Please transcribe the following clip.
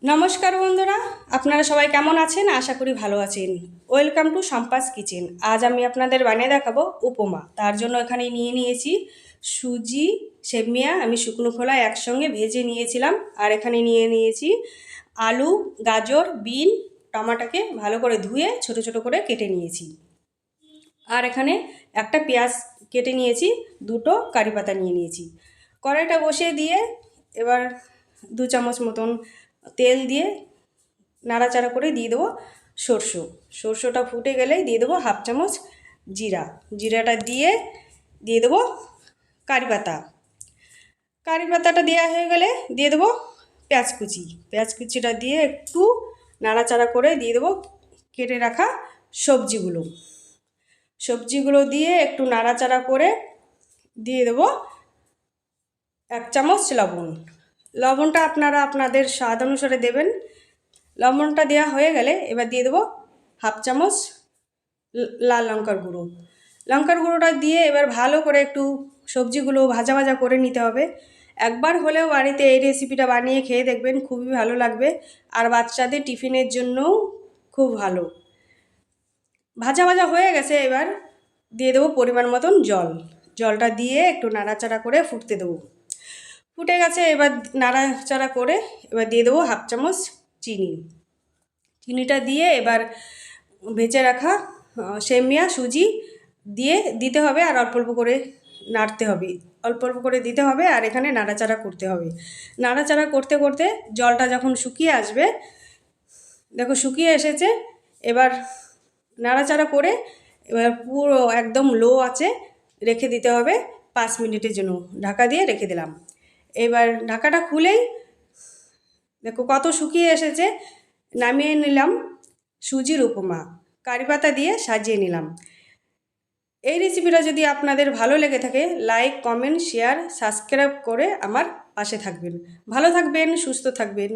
নমস্কার বন্ধুরা, আপনারা সবাই কেমন আছেন? আশা করি ভালো আছেন। ওয়েলকাম টু সম্পাস কিচেন। আজ আমি আপনাদের বানিয়ে দেখাবো উপমা। তার জন্য এখানে নিয়ে নিয়েছি সুজি, সেমিয়া আমি শুকনো খোলায় একসঙ্গে ভেজে নিয়েছিলাম। আর এখানে নিয়ে নিয়েছি আলু, গাজর, বিন, টমাটোকে ভালো করে ধুয়ে ছোট ছোট করে কেটে নিয়েছি। আর এখানে একটা পেঁয়াজ কেটে নিয়েছি, দুটো কারি পাতা নিয়ে নিয়েছি। কড়াইটা বসিয়ে দিয়ে এবার 2 চামচ মতন তেল দিয়ে নাড়াচাড়া করে দিয়ে দেবো সরষেটা ফুটে গেলেই দিয়ে দেবো 1/2 চামচ জিরাটা দিয়ে দেবো কারি পাতাটা দেওয়া হয়ে গেলে দিয়ে দেবো পেঁয়াজ কুচিটা দিয়ে একটু নাড়াচাড়া করে দিয়ে দেবো কেটে রাখা সবজিগুলো দিয়ে একটু নাড়াচাড়া করে দিয়ে দেবো 1 চামচ লবণটা আপনারা আপনাদের স্বাদ অনুসারে দেবেন। লবণটা দেওয়া হয়ে গেলে এবার দিয়ে দেবো 1/2 চামচ লাল লঙ্কার গুঁড়োটা দিয়ে এবার ভালো করে একটু সবজিগুলো ভাজা ভাজা করে নিতে হবে। একবার হলেও বাড়িতে এই রেসিপিটা বানিয়ে খেয়ে দেখবেন, খুবই ভালো লাগবে। আর বাচ্চাদের টিফিনের জন্যও খুব ভালো। ভাজা ভাজা হয়ে গেছে, এবার দিয়ে দেবো পরিমাণ মতন জলটা দিয়ে একটু নাড়াচাড়া করে ফুটতে দেবো। ফুটে গেছে, এবার নাড়াচাড়া করে এবার দিয়ে দেবো 1/2 চামচ চিনিটা দিয়ে এবার ভেজে রাখা সেমিয়া সুজি দিতে হবে। আর অল্প অল্প করে নাড়তে হবে, দিতে হবে। আর এখানে নাড়াচাড়া করতে হবে। নাড়াচাড়া করতে করতে জলটা যখন শুকিয়ে আসবে, দেখো শুকিয়ে এসেছে, এবার নাড়াচাড়া করে এবার পুরো একদম লো আঁচে রেখে দিতে হবে 5 মিনিটের জন্য। ঢাকা দিয়ে রেখে দিলাম। এবার ঢাকাটা খুলেই দেখো কত শুকিয়ে এসেছে। নামিয়ে নিলাম সুজির উপমা, কারি পাতা দিয়ে সাজিয়ে নিলাম। এই রেসিপিটা যদি আপনাদের ভালো লেগে থাকে, লাইক, কমেন্ট, শেয়ার, সাবস্ক্রাইব করে আমার পাশে থাকবেন। ভালো থাকবেন, সুস্থ থাকবেন।